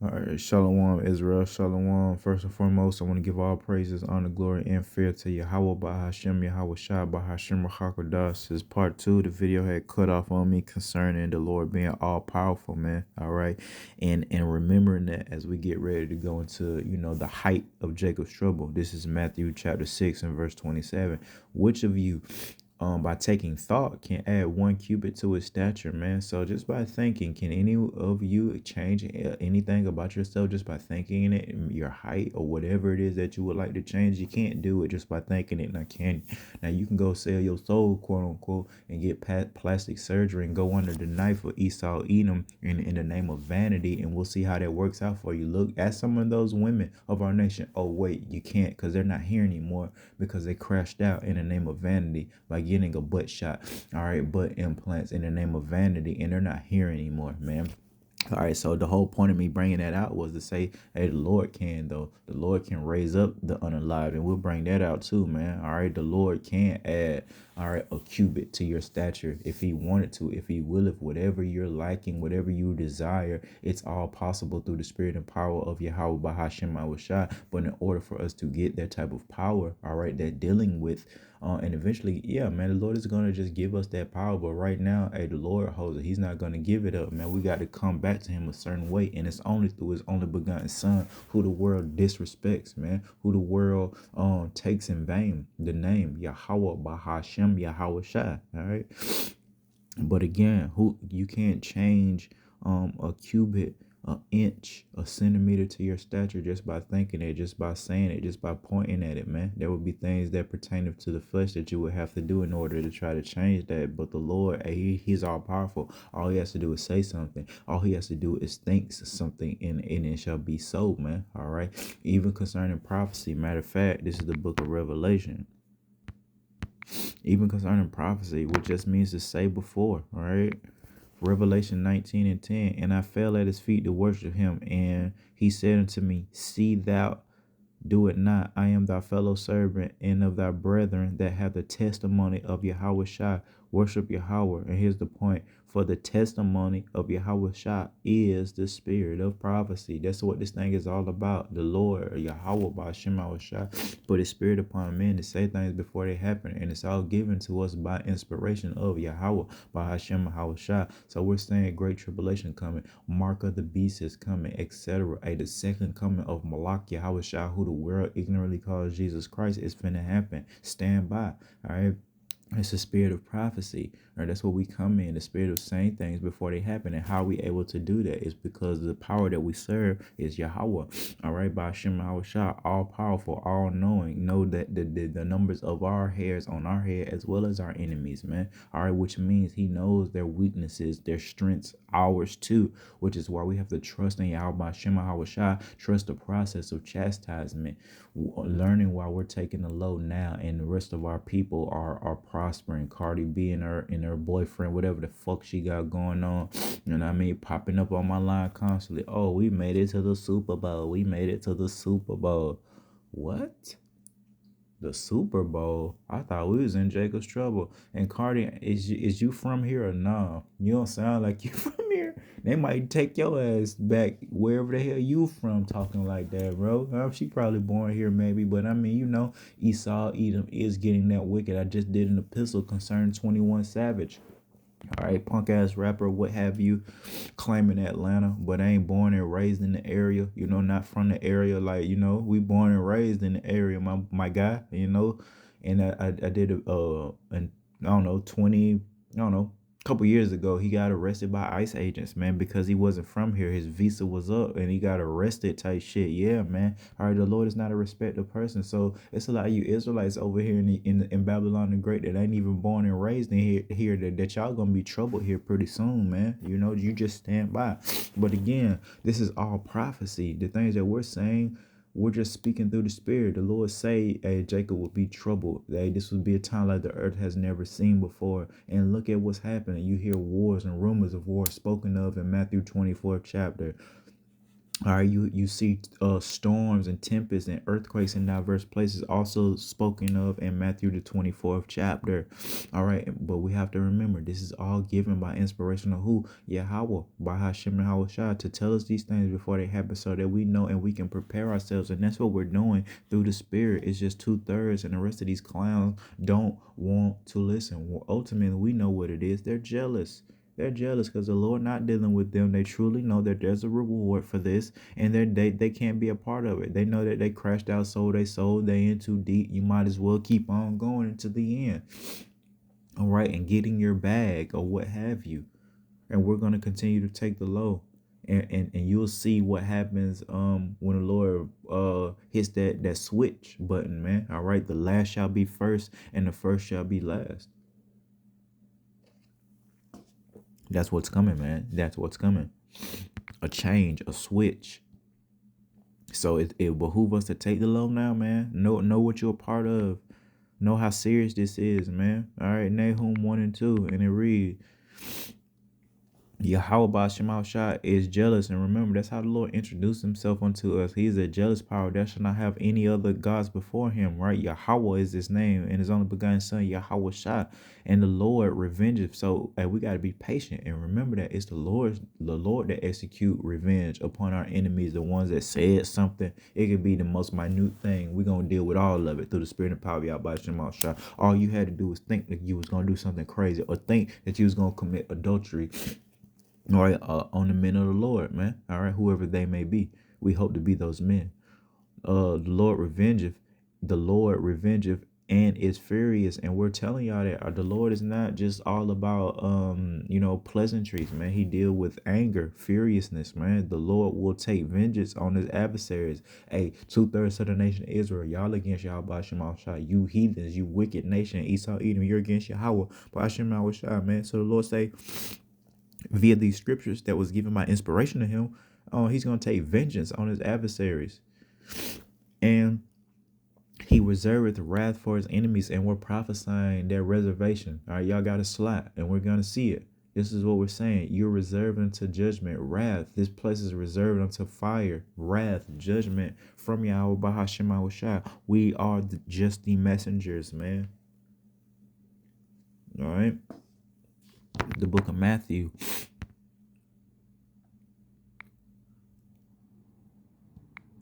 All right, Shalom, Israel, Shalom. First and foremost, I want to give all praises, honor, glory, and fear to Yahweh Bahashem, Yahweh Shai Bahashem Rachakodas. This is part two. The video had cut off on me concerning the Lord being all powerful, man. All right, and remembering that as we get ready to go into the height of Jacob's trouble. This is Matthew chapter 6 and verse 27. Which of you by taking thought can add 1 cubit to his stature, man? So just by thinking, can any of you change anything about yourself just by thinking it, your height or whatever it is that you would like to change? You can't do it just by thinking it. Now, can you? Now you can go sell your soul, quote unquote, and get plastic surgery and go under the knife of Esau Edom in the name of vanity, and we'll see how that works out for you. Look at some of those women of our nation. Oh wait, you can't, because they're not here anymore, because they crashed out in the name of vanity by getting a butt shot, all right, butt implants in the name of vanity, and they're not here anymore, man. All right, so the whole point of me bringing that out was to say, hey, the Lord can, though. The Lord can raise up the unalive, and we'll bring that out too, man. All right, the Lord can add, all right, a cubit to your stature if he wanted to, if he will, if whatever you're liking, whatever you desire, it's all possible through the spirit and power of Yahweh Bahashem Awashai. But in order for us to get that type of power, all right, that dealing with and eventually, yeah, man, the Lord is going to just give us that power. But right now, hey, the Lord holds it. He's not going to give it up, man. We got to come back to him a certain way. And it's only through his only begotten son, who the world disrespects, man, who the world takes in vain the name Yahweh Bahashem Yahweh Shai. All right. But again, who you can't change a cubit, an inch, a centimeter to your stature just by thinking it, just by saying it, just by pointing at it, man. There would be things that pertain to the flesh that you would have to do in order to try to change that. But the Lord, he's all powerful. All he has to do is say something. All he has to do is think something, and it shall be so, man. All right. Even concerning prophecy. Matter of fact, this is the book of Revelation. Even concerning prophecy, which just means to say before, all right? Revelation 19 and 10. And I fell at his feet to worship him. And he said unto me, see thou do it not. I am thy fellow servant and of thy brethren that have the testimony of Yahweh Shai. Worship Yahweh. And here's the point. For the testimony of Yahweh Shai is the spirit of prophecy. That's what this thing is all about. The Lord, Yahweh Ba'Shem Shai, put his spirit upon men to say things before they happen. And it's all given to us by inspiration of Yahweh Ba'Shem Shai. So we're saying great tribulation coming. Mark of the beast is coming, etc. The second coming of Malak Yahweh Shai, who the world ignorantly calls Jesus Christ, is finna happen. Stand by. All right. It's the spirit of prophecy, or that's what we come in, the spirit of saying things before they happen. And how we able to do that is because the power that we serve is Yahweh. All right, by Hashem Shah, all powerful, all knowing. Know that the numbers of our hairs on our head as well as our enemies, man. All right, which means he knows their weaknesses, their strengths, ours too, which is why we have to trust in Yahweh by Hashem Shah, trust the process of chastisement, learning while we're taking the low now, and the rest of our people are prospering. Cardi B and her boyfriend, whatever the fuck she got going on, you know what I mean, popping up on my line constantly. Oh, we made it to the Super Bowl. We made it to the Super Bowl. What? The Super Bowl? I thought we was in Jacob's trouble. And Cardi, is you from here or no? You don't sound like you from here. They might take your ass back wherever the hell you from talking like that, bro. She probably born here maybe, but I mean, Esau Edom is getting that wicked. I just did an epistle concerning 21 Savage. All right, punk ass rapper, what have you, claiming Atlanta, but ain't born and raised in the area, not from the area. Like, we born and raised in the area, my guy, and I did and I don't know, 20, I don't know, couple years ago, he got arrested by ICE agents, man, because he wasn't from here. His visa was up and he got arrested type shit. Yeah, man. All right, the Lord is not a respected person. So it's a lot of you Israelites over here in Babylon the Great that ain't even born and raised in here that y'all gonna be troubled here pretty soon, man. You just stand by. But again, this is all prophecy. The things that we're saying, we're just speaking through the spirit. The Lord say, hey, Jacob will be troubled. Hey, this would be a time like the earth has never seen before. And look at what's happening. You hear wars and rumors of wars spoken of in Matthew 24th chapter. All right, you see storms and tempests and earthquakes in diverse places, also spoken of in Matthew the 24th chapter. All right, but we have to remember this is all given by inspiration of who? Yahweh, by Hashem and Hawashah, to tell us these things before they happen, so that we know and we can prepare ourselves. And that's what we're doing through the Spirit. It's just 2/3, and the rest of these clowns don't want to listen. Well, ultimately, we know what it is. They're jealous. They're jealous because the Lord not dealing with them. They truly know that there's a reward for this, and they can't be a part of it. They know that they crashed out, sold they sold, they in too deep. You might as well keep on going into the end. All right, and getting your bag or what have you. And we're gonna continue to take the low. And you'll see what happens when the Lord hits that switch button, man. All right, the last shall be first and the first shall be last. That's what's coming, man. That's what's coming. A change, a switch. So it behooves us to take the low now, man. Know what you're a part of. Know how serious this is, man. All right, Nahum 1 and 2, and it reads, Yahweh Shema Shah is jealous. And remember, that's how the Lord introduced himself unto us. He is a jealous power that shall not have any other gods before him, right? Yahweh is his name, and his only begotten son, Yahweh Shah. And the Lord revengeth. So we got to be patient and remember that it's the Lord that execute revenge upon our enemies, the ones that said something. It could be the most minute thing. We're going to deal with all of it through the spirit and power of Yahweh Shema Shah. All you had to do was think that you was going to do something crazy, or think that you was going to commit adultery, all right, on the men of the Lord, man. All right, whoever they may be. We hope to be those men. The Lord revengeth and is furious. And we're telling y'all that the Lord is not just all about pleasantries, man. He deal with anger, furiousness, man. The Lord will take vengeance on his adversaries. Hey, 2/3 of the nation of Israel, y'all against y'all by Shema Shah. You heathens, you wicked nation, Esau, Edom, you're against Yahweh by Shema Shah, man. So the Lord say, via these scriptures that was given by inspiration to him, he's going to take vengeance on his adversaries. And he reserveth wrath for his enemies, and we're prophesying their reservation. All right, y'all got a slap, and we're going to see it. This is what we're saying. You're reserved unto judgment, wrath. This place is reserved unto fire, wrath, judgment from Yahweh Bahashim Shah. We are just the messengers, man. All right. The book of Matthew,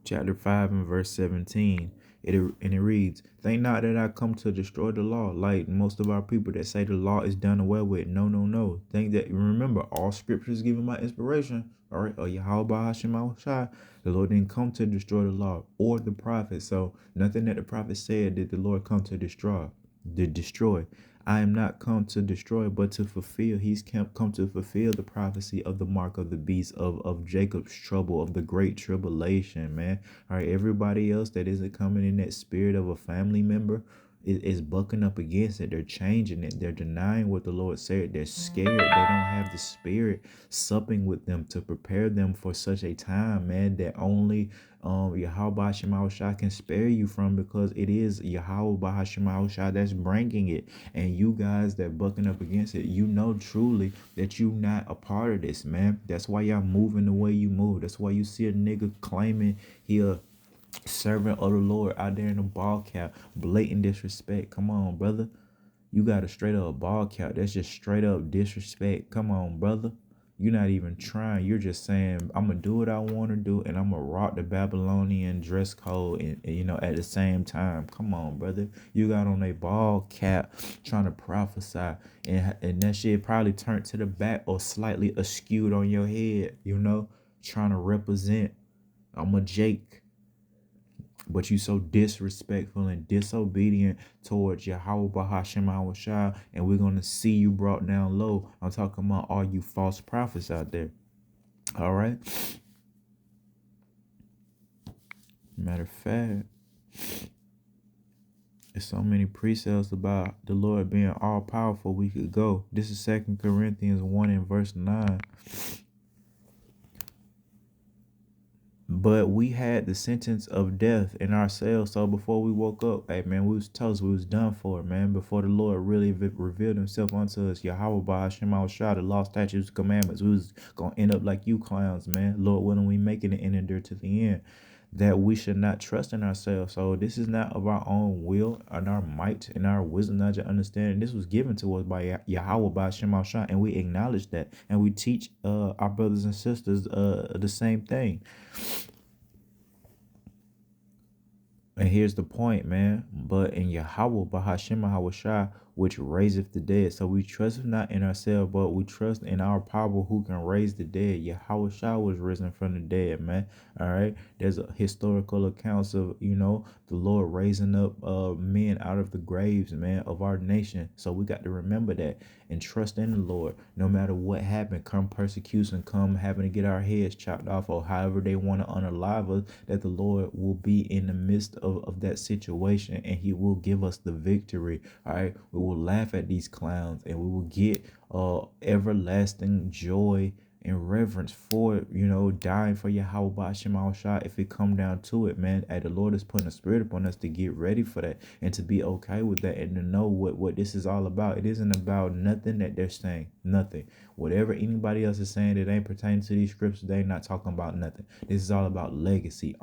chapter 5 and verse 17. It reads, think not that I come to destroy the law, like most of our people that say the law is done away with. No. Think that, remember, all scripture is given by inspiration. All right, Yahweh Hashem Shai. The Lord didn't come to destroy the law or the prophet. So nothing that the prophet said did the Lord come to destroy. I am not come to destroy, but to fulfill. He's come to fulfill the prophecy of the mark of the beast, of Jacob's trouble, of the great tribulation, man. All right, everybody else that isn't coming in that spirit of a family member is bucking up against it. They're changing it. They're denying what the Lord said. They're scared. They don't have the spirit supping with them to prepare them for such a time, man, that only Yahweh Shema Shah can spare you from, because it is Yahweh Shema Shah that's bringing it. And you guys that bucking up against it, you know truly that you not a part of this, man. That's why y'all moving the way you move. That's why you see a nigga claiming he a servant of the Lord out there in a ball cap. Blatant disrespect. Come on, brother. You got a straight up ball cap. That's just straight up disrespect. Come on, brother. You're not even trying. You're just saying, I'm going to do what I want to do, and I'm going to rock the Babylonian dress code and at the same time. Come on, brother. You got on a ball cap trying to prophesy, and that shit probably turned to the back or slightly askewed on your head, trying to represent, I'm a Jake. But you so disrespectful and disobedient towards Yahweh Bahashim Shah, and we're going to see you brought down low. I'm talking about all you false prophets out there. All right. Matter of fact, there's so many precepts about the Lord being all powerful. We could go. This is 2 Corinthians 1 and verse 9. But we had the sentence of death in ourselves. So before we woke up, hey man, we was toast, we was done for, man. Before the Lord really revealed himself unto us, Yahweh by Hashem Shah, the law, statutes, commandments, we was gonna end up like you clowns, man. Lord willing, we making it in and there to the end. That we should not trust in ourselves. So this is not of our own will and our might and our wisdom, knowledge, and understanding. This was given to us by Yahweh by Hashem Shah, and we acknowledge that, and we teach our brothers and sisters the same thing. And here's the point, man. But in Yahweh, Bahashem Hawashai, which raiseth the dead. So we trust not in ourselves, but we trust in our power who can raise the dead. Yahweh Shai was risen from the dead, man. All right. There's a historical accounts of, the Lord raising up men out of the graves, man, of our nation. So we got to remember that and trust in the Lord. No matter what happened, come persecution, come having to get our heads chopped off, or however they want to unalive us, that the Lord will be in the midst of that situation, and he will give us the victory. All right. We will laugh at these clowns, and we will get everlasting joy and reverence for it, dying for Yahweh Ba'ashem Shah if it come down to it, man. The Lord is putting a spirit upon us to get ready for that and to be okay with that and to know what this is all about. It isn't about nothing that they're saying, nothing. Whatever anybody else is saying that ain't pertaining to these scriptures, they ain't not talking about nothing. This is all about legacy,